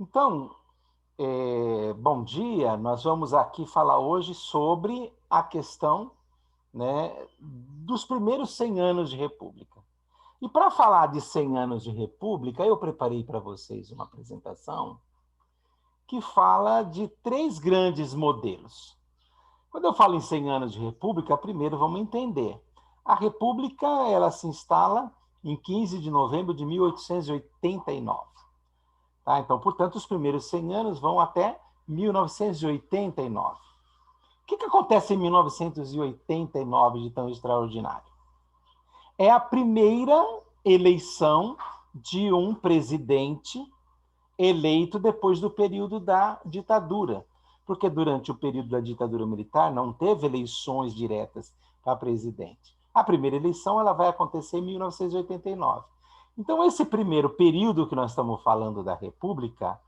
Então, bom dia, nós vamos aqui falar hoje sobre a questão, né, dos primeiros 100 anos de República. E para falar de 100 anos de República, eu preparei para vocês uma apresentação que fala de três grandes modelos. Quando eu falo em 100 anos de República, primeiro vamos entender. A República, ela se instala em 15 de novembro de 1889. Tá? Então, portanto, os primeiros 100 anos vão até 1989. O que acontece em 1989 de tão extraordinário? É a primeira eleição de um presidente eleito depois do período da ditadura, porque durante o período da ditadura militar não teve eleições diretas para presidente. A primeira eleição ela vai acontecer em 1989. Então, esse primeiro período que nós estamos falando da República,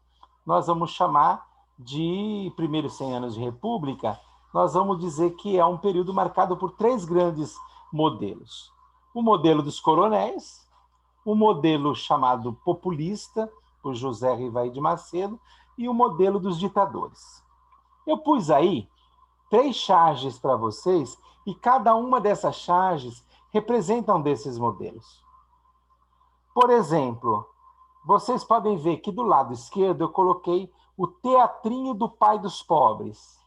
nós vamos chamar de primeiros 100 anos de República, nós vamos dizer que é um período marcado por três grandes modelos. O modelo dos coronéis, o modelo chamado populista, por José Rivaí de Macedo, e o modelo dos ditadores. Eu pus aí três charges para vocês, e cada uma dessas charges representa um desses modelos. Por exemplo, vocês podem ver que do lado esquerdo eu coloquei o teatrinho do pai dos pobres.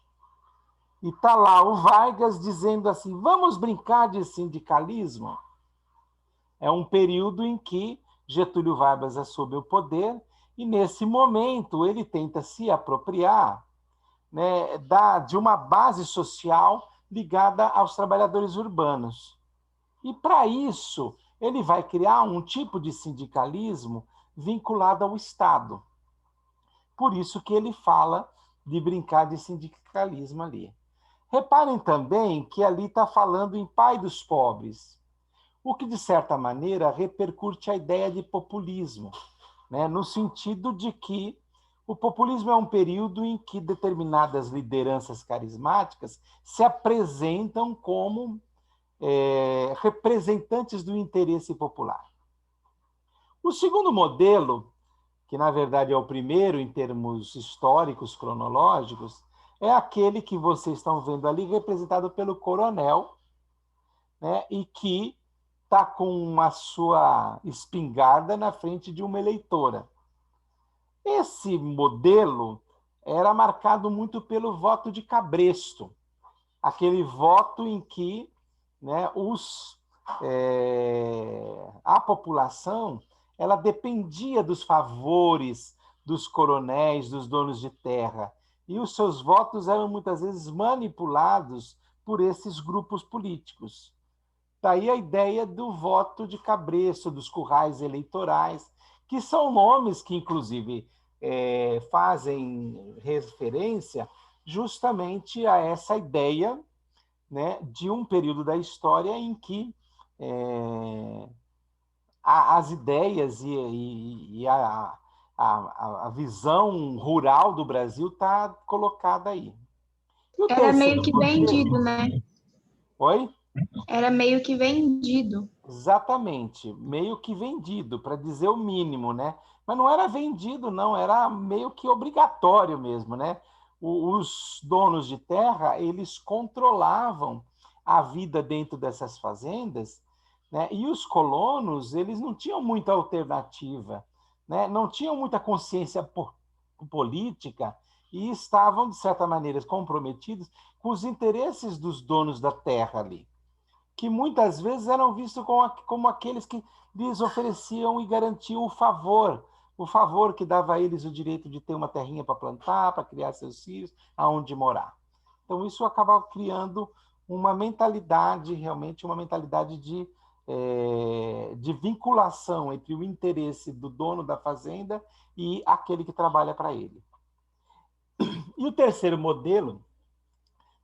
E está lá o Vargas dizendo assim, vamos brincar de sindicalismo? É um período em que Getúlio Vargas assume o poder e, nesse momento, ele tenta se apropriar, né, de uma base social ligada aos trabalhadores urbanos. E, para isso, ele vai criar um tipo de sindicalismo vinculado ao Estado. Por isso que ele fala de brincar de sindicalismo ali. Reparem também que ali está falando em pai dos pobres, o que, de certa maneira, repercute a ideia de populismo, né? No sentido de que o populismo é um período em que determinadas lideranças carismáticas se apresentam como representantes do interesse popular. O segundo modelo, que na verdade é o primeiro em termos históricos, cronológicos, é aquele que vocês estão vendo ali, representado pelo coronel, né, e que está com a sua espingarda na frente de uma eleitora. Esse modelo era marcado muito pelo voto de cabresto, aquele voto em que, né, a população ela dependia dos favores dos coronéis, dos donos de terra, e os seus votos eram muitas vezes manipulados por esses grupos políticos. Daí a ideia do voto de cabresto, dos currais eleitorais, que são nomes que, inclusive, fazem referência justamente a essa ideia, né, de um período da história em que as ideias e a visão rural do Brasil está colocada aí. E o Era meio terceiro que vendido, modelo... né? Oi? Era meio que vendido. Exatamente, meio que vendido, para dizer o mínimo, né? Mas não era vendido, não, era meio que obrigatório mesmo, né? Os donos de terra, eles controlavam a vida dentro dessas fazendas, né? E os colonos, eles não tinham muita alternativa, né? Não tinham muita consciência política e estavam, de certa maneira, comprometidos com os interesses dos donos da terra ali, que muitas vezes eram vistos como aqueles que lhes ofereciam e garantiam o favor que dava a eles o direito de ter uma terrinha para plantar, para criar seus filhos, aonde morar. Então, isso acaba criando uma mentalidade, realmente uma mentalidade de vinculação entre o interesse do dono da fazenda e aquele que trabalha para ele. E o terceiro modelo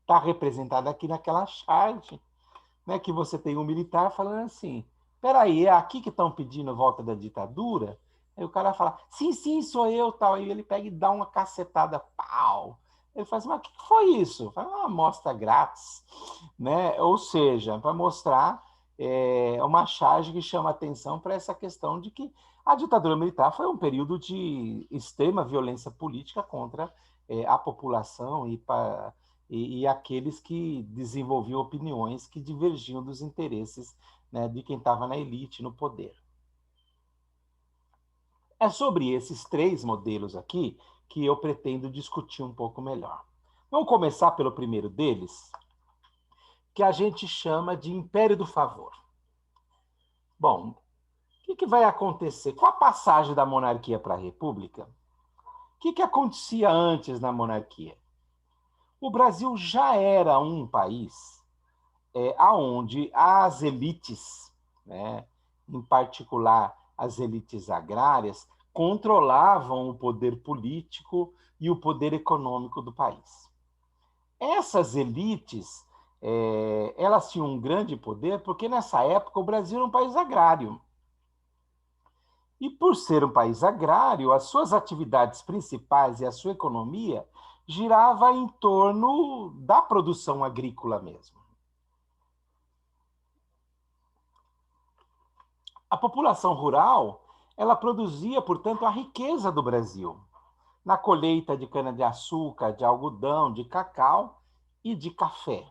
está representado aqui naquela charge, né, que você tem um militar falando assim, peraí, é aqui que estão pedindo volta da ditadura? Aí o cara fala, sim, sim, sou eu, tal. Aí ele pega e dá uma cacetada, pau. Ele fala assim, mas o que foi isso? Fala, uma amostra grátis, né? Ou seja, para mostrar é uma charge que chama atenção para essa questão de que a ditadura militar foi um período de extrema violência política contra a população e aqueles que desenvolviam opiniões que divergiam dos interesses, né, de quem estava na elite, no poder. É sobre esses três modelos aqui que eu pretendo discutir um pouco melhor. Vamos começar pelo primeiro deles, que a gente chama de Império do Favor. Bom, o que vai acontecer? Com a passagem da monarquia para a república, o que acontecia antes na monarquia? O Brasil já era um país onde as elites, né, em particular as elites agrárias, controlavam o poder político e o poder econômico do país. Essas elites, elas tinham um grande poder porque nessa época o Brasil era um país agrário. E por ser um país agrário, as suas atividades principais e a sua economia girava em torno da produção agrícola mesmo. A população rural, ela produzia, portanto, a riqueza do Brasil, na colheita de cana-de-açúcar, de algodão, de cacau e de café.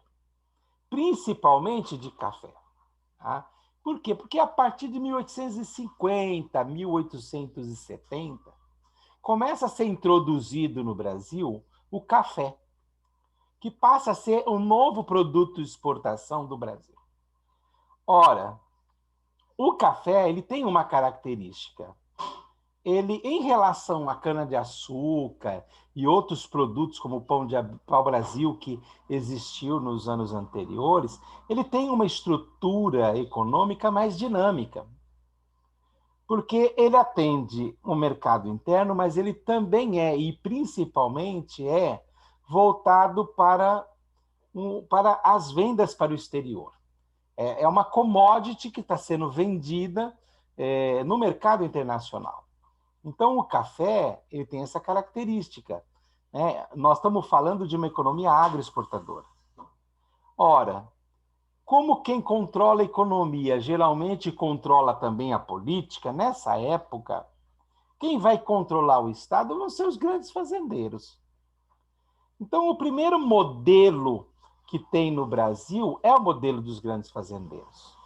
Principalmente de café. Tá? Por quê? Porque a partir de 1850, 1870, começa a ser introduzido no Brasil o café, que passa a ser um novo produto de exportação do Brasil. Ora, o café ele tem uma característica. Ele, em relação à cana-de-açúcar e outros produtos como o pau-brasil que existiu nos anos anteriores, ele tem uma estrutura econômica mais dinâmica. Porque ele atende o mercado interno, mas ele também e principalmente voltado para as vendas para o exterior. É uma commodity que está sendo vendida no mercado internacional. Então, o café ele tem essa característica. Né? Nós estamos falando de uma economia agroexportadora. Ora, como quem controla a economia geralmente controla também a política, nessa época, quem vai controlar o Estado vão ser os grandes fazendeiros. Então, o primeiro modelo que tem no Brasil é o modelo dos grandes fazendeiros.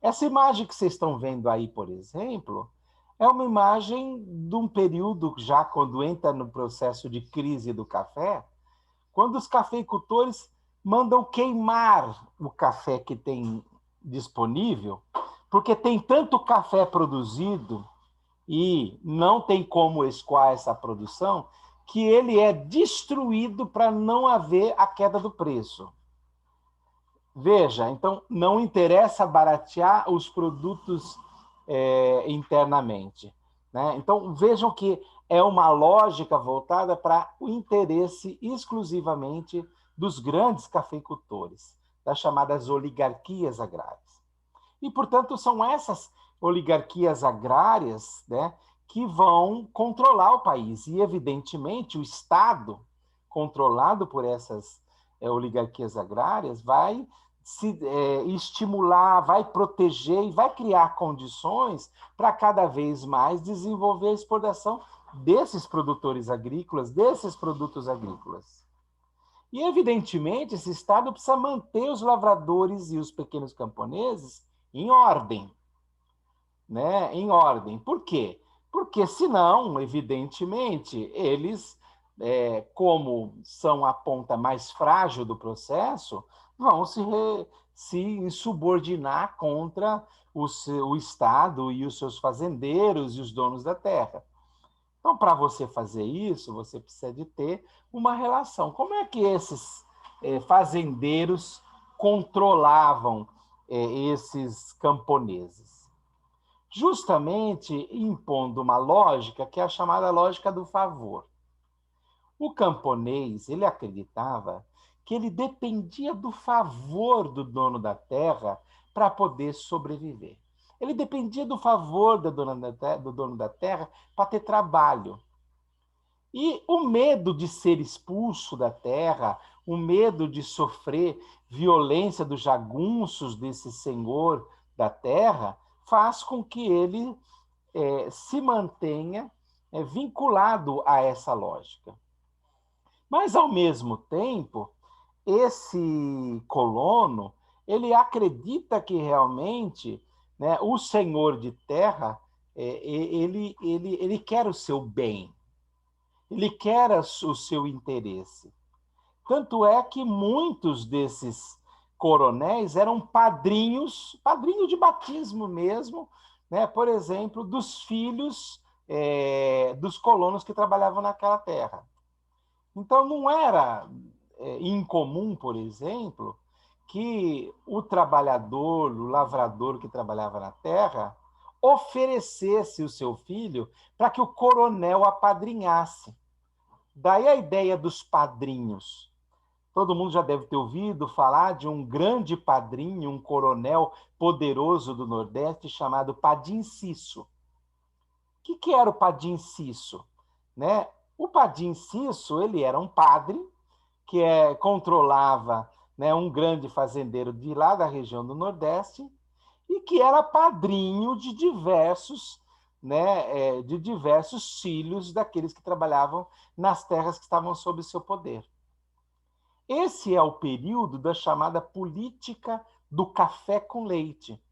Essa imagem que vocês estão vendo aí, por exemplo, é uma imagem de um período, já quando entra no processo de crise do café, quando os cafeicultores mandam queimar o café que tem disponível, porque tem tanto café produzido e não tem como escoar essa produção, que ele é destruído para não haver a queda do preço. Veja, então não interessa baratear os produtos internamente. Né? Então vejam que é uma lógica voltada para o interesse exclusivamente dos grandes cafeicultores, das chamadas oligarquias agrárias. E, portanto, são essas oligarquias agrárias, né, que vão controlar o país. E, evidentemente, o Estado, controlado por essas oligarquias agrárias, vai se estimular, vai proteger e vai criar condições para cada vez mais desenvolver a exportação desses produtores agrícolas, desses produtos agrícolas. E, evidentemente, esse Estado precisa manter os lavradores e os pequenos camponeses em ordem. Né? Em ordem. Por quê? Porque, senão, evidentemente, eles, como são a ponta mais frágil do processo, vão se insubordinar contra o Estado e os seus fazendeiros e os donos da terra. Então, para você fazer isso, você precisa de ter uma relação. Como é que esses fazendeiros controlavam esses camponeses? Justamente impondo uma lógica que é a chamada lógica do favor. O camponês, ele acreditava que ele dependia do favor do dono da terra para poder sobreviver. Ele dependia do favor do dono da terra para ter trabalho. E o medo de ser expulso da terra, o medo de sofrer violência dos jagunços desse senhor da terra, faz com que ele se mantenha vinculado a essa lógica. Mas, ao mesmo tempo, esse colono, ele acredita que realmente, né, o senhor de terra, ele quer o seu bem, ele quer o seu interesse. Tanto é que muitos desses coronéis eram padrinhos de batismo mesmo, né, por exemplo, dos filhos dos colonos que trabalhavam naquela terra. Então, não era incomum, por exemplo, que o trabalhador, o lavrador que trabalhava na terra, oferecesse o seu filho para que o coronel apadrinhasse. Daí a ideia dos padrinhos. Todo mundo já deve ter ouvido falar de um grande padrinho, um coronel poderoso do Nordeste chamado Padim Cisso. O que era o Padim Cisso? Né? O Padim Cisso, ele era um padre que controlava, né, um grande fazendeiro de lá da região do Nordeste e que era padrinho de diversos, né, de diversos filhos daqueles que trabalhavam nas terras que estavam sob seu poder. Esse é o período da chamada política do café com leite.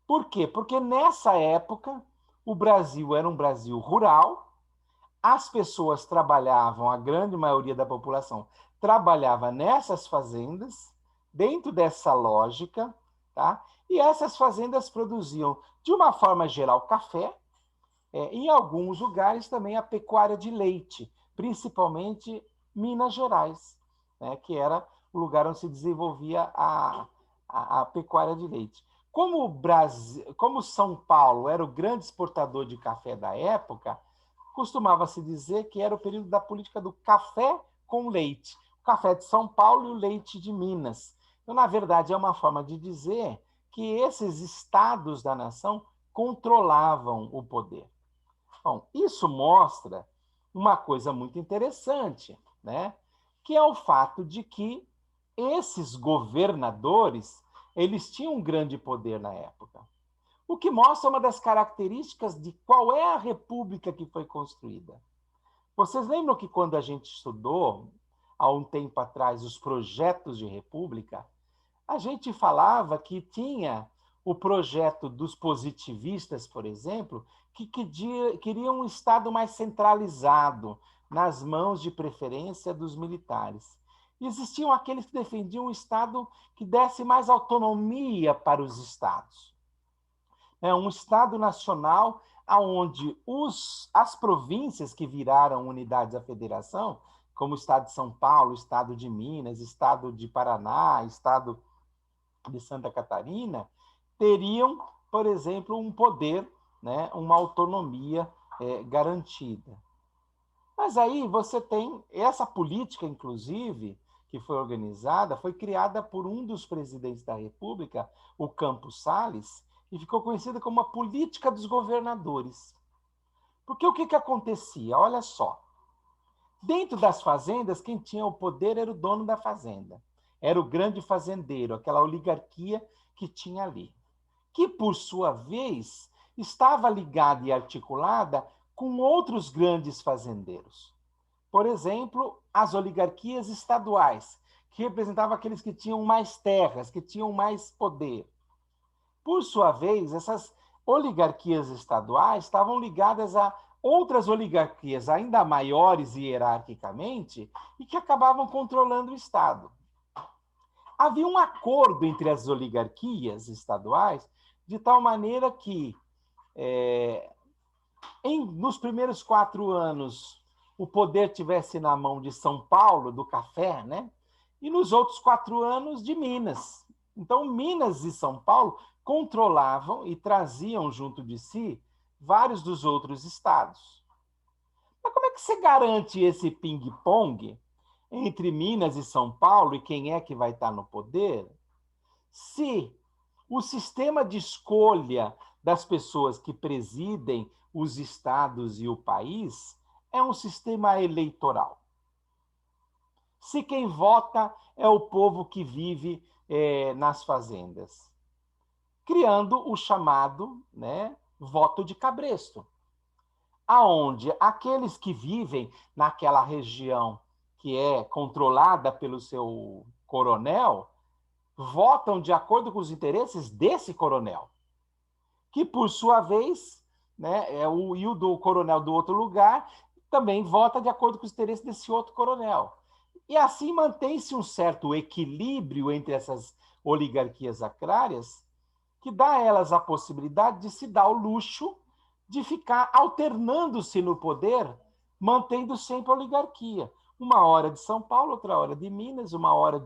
Por quê? Porque nessa época o Brasil era um Brasil rural, as pessoas trabalhavam, a grande maioria da população trabalhava nessas fazendas, dentro dessa lógica, tá? E essas fazendas produziam, de uma forma geral, café, em alguns lugares também a pecuária de leite, principalmente Minas Gerais, né? Que era o lugar onde se desenvolvia a pecuária de leite. Como o Brasil, como São Paulo era o grande exportador de café da época, costumava-se dizer que era o período da política do café com leite. O café de São Paulo e o leite de Minas. Então, na verdade, é uma forma de dizer que esses estados da nação controlavam o poder. Bom, isso mostra uma coisa muito interessante, né? Que é o fato de que esses governadores, eles tinham um grande poder na época. O que mostra uma das características de qual é a república que foi construída. Vocês lembram que quando a gente estudou, há um tempo atrás, os projetos de república, a gente falava que tinha o projeto dos positivistas, por exemplo, que queriam um Estado mais centralizado, nas mãos de preferência dos militares. Existiam aqueles que defendiam um Estado que desse mais autonomia para os Estados. Um Estado nacional onde as províncias que viraram unidades da federação, como o Estado de São Paulo, o Estado de Minas, o Estado de Paraná, o Estado de Santa Catarina, teriam, por exemplo, um poder, né, uma autonomia garantida. Mas aí você tem essa política, inclusive, que foi organizada, foi criada por um dos presidentes da República, o Campos Salles, e ficou conhecida como a política dos governadores. Porque o que acontecia? Olha só. Dentro das fazendas, quem tinha o poder era o dono da fazenda. Era o grande fazendeiro, aquela oligarquia que tinha ali. Que, por sua vez, estava ligada e articulada com outros grandes fazendeiros. Por exemplo, as oligarquias estaduais, que representavam aqueles que tinham mais terras, que tinham mais poder. Por sua vez, essas oligarquias estaduais estavam ligadas a outras oligarquias ainda maiores hierarquicamente e que acabavam controlando o Estado. Havia um acordo entre as oligarquias estaduais de tal maneira que, nos primeiros 4 anos, o poder tivesse na mão de São Paulo, do café, né? E nos outros 4 anos, de Minas. Então, Minas e São Paulo controlavam e traziam junto de si vários dos outros estados. Mas como é que você garante esse ping-pong entre Minas e São Paulo e quem é que vai estar no poder, se o sistema de escolha das pessoas que presidem os estados e o país é um sistema eleitoral? se quem vota é o povo que vive nas fazendas? Criando o chamado, né, voto de cabresto, aonde aqueles que vivem naquela região que é controlada pelo seu coronel votam de acordo com os interesses desse coronel, que, por sua vez, né, e o do coronel do outro lugar também vota de acordo com os interesses desse outro coronel. E assim mantém-se um certo equilíbrio entre essas oligarquias agrárias, que dá a elas a possibilidade de se dar o luxo de ficar alternando-se no poder, mantendo sempre a oligarquia. Uma hora de São Paulo, outra hora de Minas, uma hora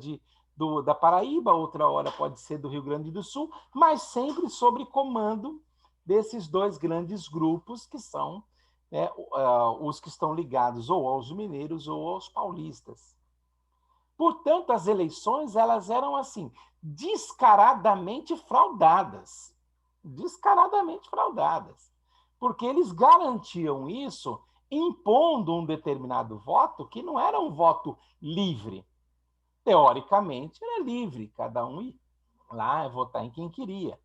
da Paraíba, outra hora pode ser do Rio Grande do Sul, mas sempre sob comando desses dois grandes grupos que são os que estão ligados ou aos mineiros ou aos paulistas. Portanto, as eleições elas eram assim, descaradamente fraudadas. Descaradamente fraudadas. Porque eles garantiam isso impondo um determinado voto que não era um voto livre. Teoricamente, era livre, cada um ia lá votar em quem queria.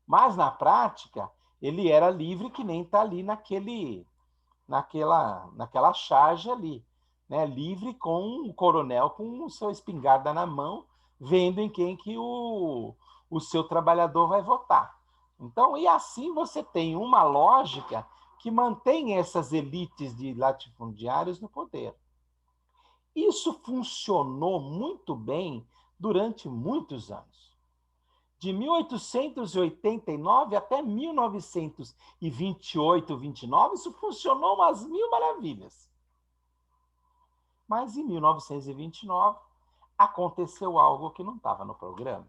Mas, na prática, ele era livre que nem está ali naquela charge ali. Né? Livre com o coronel com o seu espingarda na mão, vendo em quem que o seu trabalhador vai votar. Então, e assim você tem uma lógica que mantém essas elites de latifundiários no poder. Isso funcionou muito bem durante muitos anos. De 1889 até 1928, 29, isso funcionou umas mil maravilhas. Mas em 1929 aconteceu algo que não estava no programa.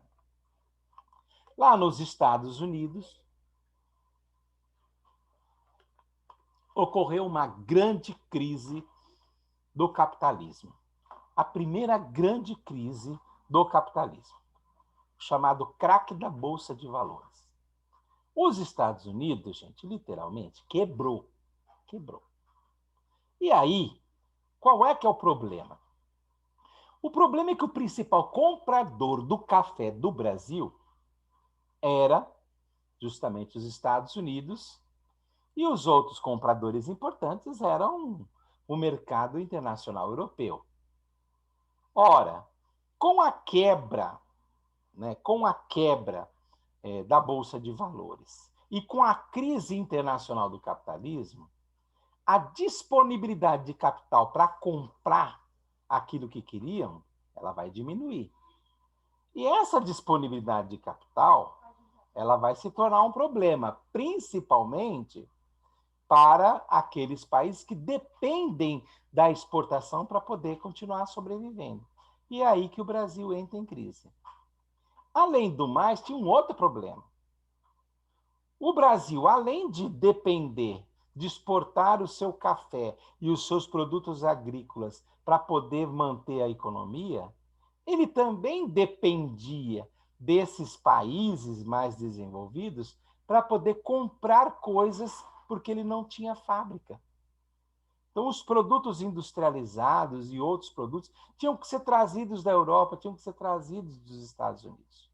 Lá nos Estados Unidos, ocorreu uma grande crise do capitalismo. A primeira grande crise do capitalismo, chamado crack da Bolsa de Valores. Os Estados Unidos, gente, literalmente, quebrou. Quebrou. E aí, qual é que é o problema? O problema é que o principal comprador do café do Brasil era justamente os Estados Unidos, e os outros compradores importantes eram o mercado internacional europeu. Ora, com a quebra da Bolsa de Valores e com a crise internacional do capitalismo, a disponibilidade de capital para comprar aquilo que queriam, ela vai diminuir. E essa disponibilidade de capital, ela vai se tornar um problema, principalmente para aqueles países que dependem da exportação para poder continuar sobrevivendo. E é aí que o Brasil entra em crise. Além do mais, tinha um outro problema. O Brasil, além de depender de exportar o seu café e os seus produtos agrícolas para poder manter a economia, ele também dependia desses países mais desenvolvidos para poder comprar coisas porque ele não tinha fábrica. Então, os produtos industrializados e outros produtos tinham que ser trazidos da Europa, tinham que ser trazidos dos Estados Unidos.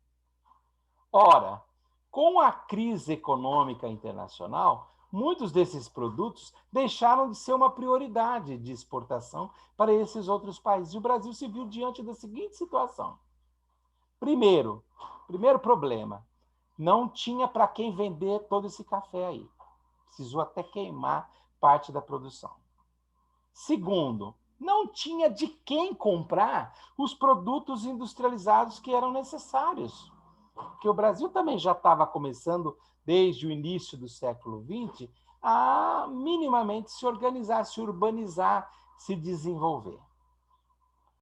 Ora, com a crise econômica internacional, muitos desses produtos deixaram de ser uma prioridade de exportação para esses outros países. E o Brasil se viu diante da seguinte situação. Primeiro problema, não tinha para quem vender todo esse café aí. Precisou até queimar parte da produção. Segundo, não tinha de quem comprar os produtos industrializados que eram necessários. Porque o Brasil também já estava começando, desde o início do século XX, a minimamente se organizar, se urbanizar, se desenvolver.